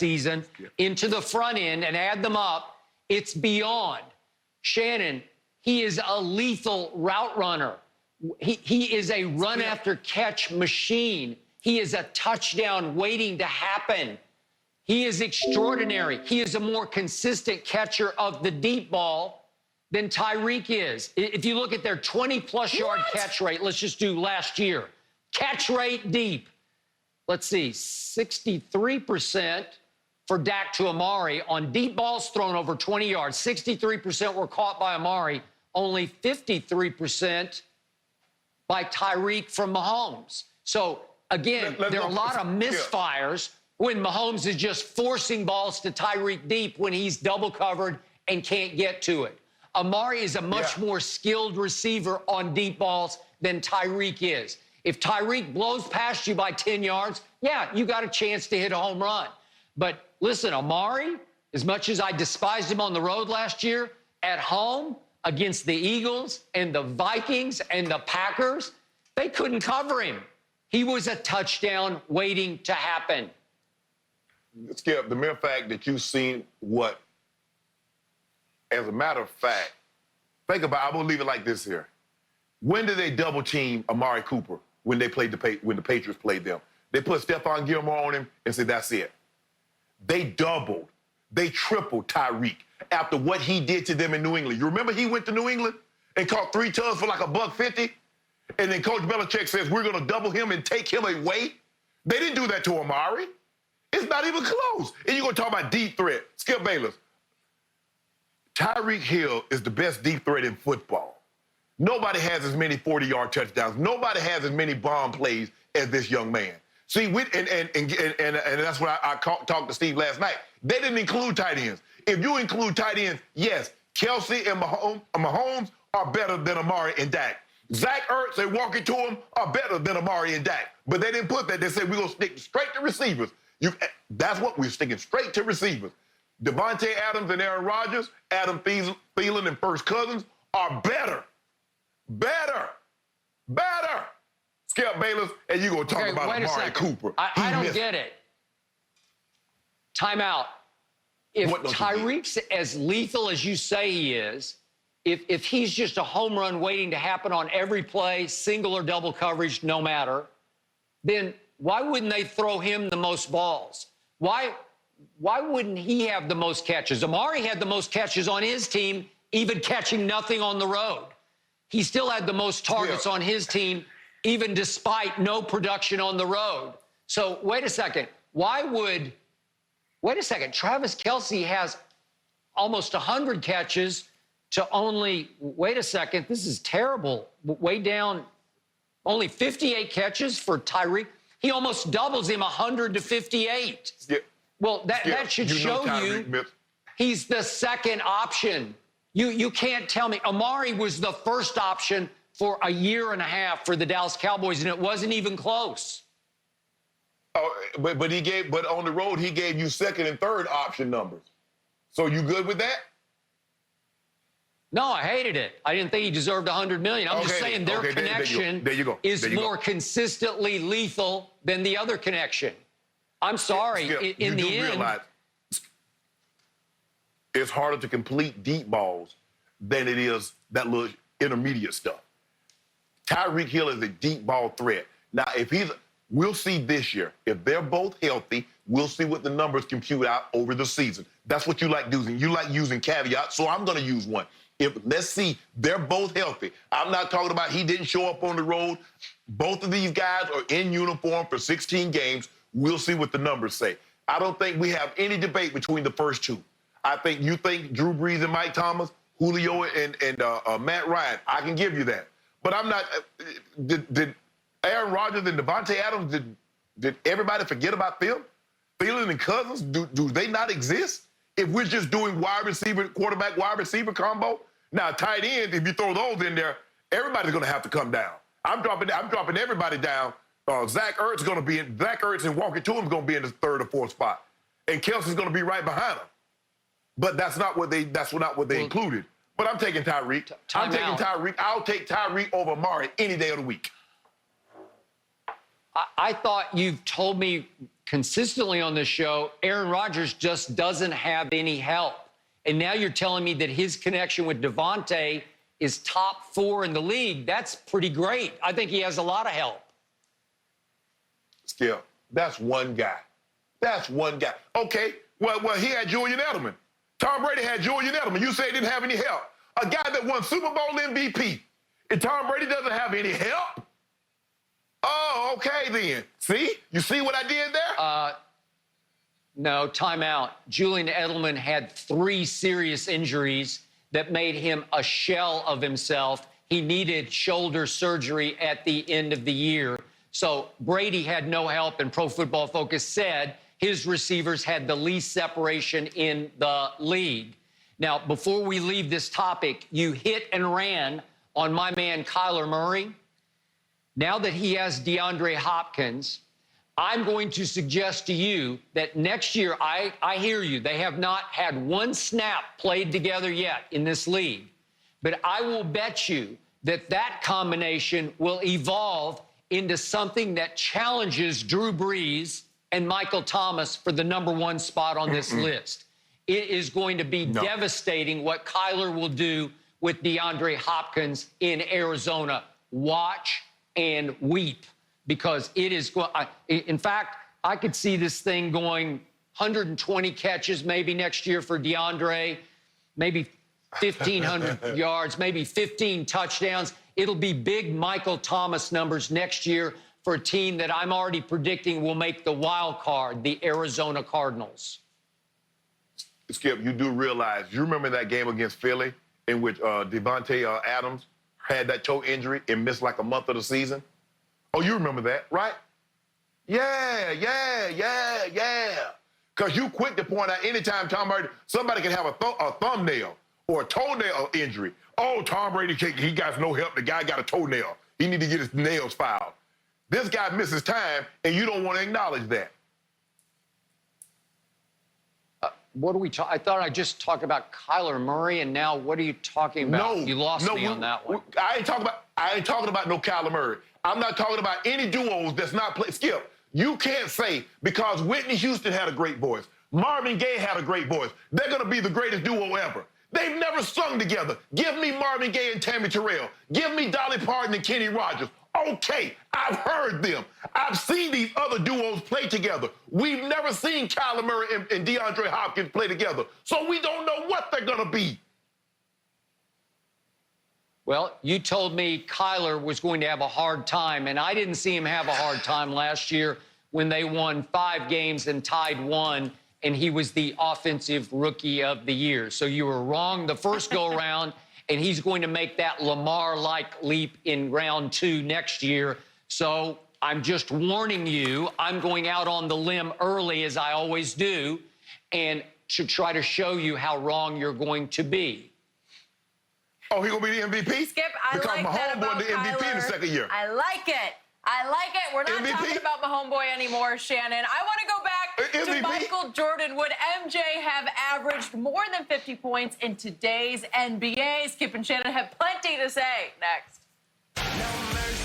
season into the front end and add them up, it's beyond. Shannon, he is a lethal route runner. He is a run-after-catch machine. He is a touchdown waiting to happen. He is extraordinary. He is a more consistent catcher of the deep ball than Tyreek is. If you look at their 20-plus yard catch rate, let's just do last year. Catch rate deep. Let's see, 63% for Dak to Amari on deep balls thrown over 20 yards. 63% were caught by Amari. Only 53% by Tyreek from Mahomes. So, again, there are a lot of misfires when Mahomes is just forcing balls to Tyreek deep when he's double covered and can't get to it. Amari is a much more skilled receiver on deep balls than Tyreek is. If Tyreek blows past you by 10 yards, yeah, you got a chance to hit a home run. But listen, Amari, as much as I despised him on the road last year, at home against the Eagles and the Vikings and the Packers, they couldn't cover him. He was a touchdown waiting to happen. Skip, the mere fact that you've seen what, as a matter of fact, think about it, I will leave it like this here. When did they double team Amari Cooper when they played when the Patriots played them? They put Stephon Gilmore on him and said, that's it. They doubled, they tripled Tyreek after what he did to them in New England. You remember he went to New England and caught 3 tugs for like $150? And then Coach Belichick says, we're going to double him and take him away? They didn't do that to Amari. It's not even close. And you're going to talk about deep threat. Skip Bayless. Tyreek Hill is the best deep threat in football. Nobody has as many 40-yard touchdowns. Nobody has as many bomb plays as this young man. See, and that's what I talked to Steve last night. They didn't include tight ends. If you include tight ends, yes, Kelsey and Mahomes are better than Amari and Dak. Zach Ertz and walking to him are better than Amari and Dak. But they didn't put that. They said we're going to stick straight to receivers. That's what we're sticking straight to receivers. Devontae Adams and Aaron Rodgers, Adam Thielen and First Cousins are better. Skip Bayless, and you're going to talk about Amari Cooper. I don't get it. Time out. If Tyreek's as lethal as you say he is, if he's just a home run waiting to happen on every play, single or double coverage, no matter, then why wouldn't they throw him the most balls? Why wouldn't he have the most catches? Amari had the most catches on his team, even catching nothing on the road. He still had the most targets on his team, even despite no production on the road. So wait a second. Wait a second. Travis Kelce has almost 100 catches to only, wait a second, this is terrible. Way down, only 58 catches for Tyreek. He almost doubles him 100 to 58. Well, that should show you he's the second option. You can't tell me. Amari was the first option for a year and a half for the Dallas Cowboys, and it wasn't even close. Oh, but on the road, he gave you second and third option numbers. So you good with that? No, I hated it. I didn't think he deserved $100 million. I'm just saying their connection is more consistently lethal than the other connection. I'm sorry. Skip, in the end, realize it's harder to complete deep balls than it is that little intermediate stuff. Tyreek Hill is a deep ball threat. Now, we'll see this year. If they're both healthy, we'll see what the numbers compute out over the season. That's what you like using. You like using caveats, so I'm going to use one. Let's see, they're both healthy. I'm not talking about he didn't show up on the road. Both of these guys are in uniform for 16 games. We'll see what the numbers say. I don't think we have any debate between the first two. I think you think Drew Brees and Mike Thomas, Julio and Matt Ryan. I can give you that. But I'm not. Did Aaron Rodgers and Devontae Adams, did everybody forget about them? Thielen and Cousins, do they not exist? If we're just doing wide receiver, quarterback, wide receiver combo, now tight end, if you throw those in there, everybody's going to have to come down. I'm dropping everybody down. Zach Ertz and walking to him is going to be in the third or fourth spot, and Kelsey's going to be right behind him. But that's not what they included. But I'm taking Tyreek. Tyreek. I'll take Tyreek over Amari any day of the week. I thought you've told me consistently on this show, Aaron Rodgers just doesn't have any help. And now you're telling me that his connection with Devontae is top 4 in the league. That's pretty great. I think he has a lot of help. Skip, that's one guy. That's one guy. Okay, well, he had Julian Edelman. Tom Brady had Julian Edelman. You say he didn't have any help. A guy that won Super Bowl MVP. And Tom Brady doesn't have any help? Oh, okay then. See? You see what I did there? No, timeout. Julian Edelman had 3 serious injuries that made him a shell of himself. He needed shoulder surgery at the end of the year. So Brady had no help, and Pro Football Focus said his receivers had the least separation in the league. Now, before we leave this topic, you hit and ran on my man Kyler Murray. Now that he has DeAndre Hopkins, I'm going to suggest to you that next year, I hear you, they have not had one snap played together yet in this league. But I will bet you that that combination will evolve into something that challenges Drew Brees and Michael Thomas for the #1 spot on this list. It is going to be devastating what Kyler will do with DeAndre Hopkins in Arizona. Watch and weep, because it is going. In fact, I could see this thing going 120 catches maybe next year for DeAndre, maybe 1,500 yards, maybe 15 touchdowns. It'll be big Michael Thomas numbers next year for a team that I'm already predicting will make the wild card, the Arizona Cardinals. Skip, you do realize, you remember that game against Philly in which Devontae Adams had that toe injury and missed like a month of the season? Oh, you remember that, right? Yeah. Because you quick to point out anytime Tom Brady, somebody can have a thumbnail or a toenail injury. Oh, Tom Brady, he got no help. The guy got a toenail. He need to get his nails filed. This guy misses time, and you don't want to acknowledge that. What are we talking? I thought I just talked about Kyler Murray, and now what are you talking about? You lost me on that one. I ain't talking about no Kyler Murray. I'm not talking about any duos that's not play. Skip, you can't say because Whitney Houston had a great voice, Marvin Gaye had a great voice, they're going to be the greatest duo ever. They've never sung together. Give me Marvin Gaye and Tammy Terrell. Give me Dolly Parton and Kenny Rogers. Okay, I've heard them. I've seen these other duos play together. We've never seen Kyler Murray and DeAndre Hopkins play together, so we don't know what they're going to be. Well, you told me Kyler was going to have a hard time, and I didn't see him have a hard time last year when they won 5 games and tied 1, and he was the offensive rookie of the year. So you were wrong the first go-around, and he's going to make that Lamar-like leap in round 2 next year. So I'm just warning you, I'm going out on the limb early, as I always do, and to try to show you how wrong you're going to be. Oh, he gonna be the MVP? Skip, I because like that about the MVP Kyler. in the second year. I like it. We're not MVP? talking about my homeboy anymore, Shannon. I want to go back to Michael Jordan. Would MJ have averaged more than 50 points in today's NBA? Skip and Shannon have plenty to say next. No mercy.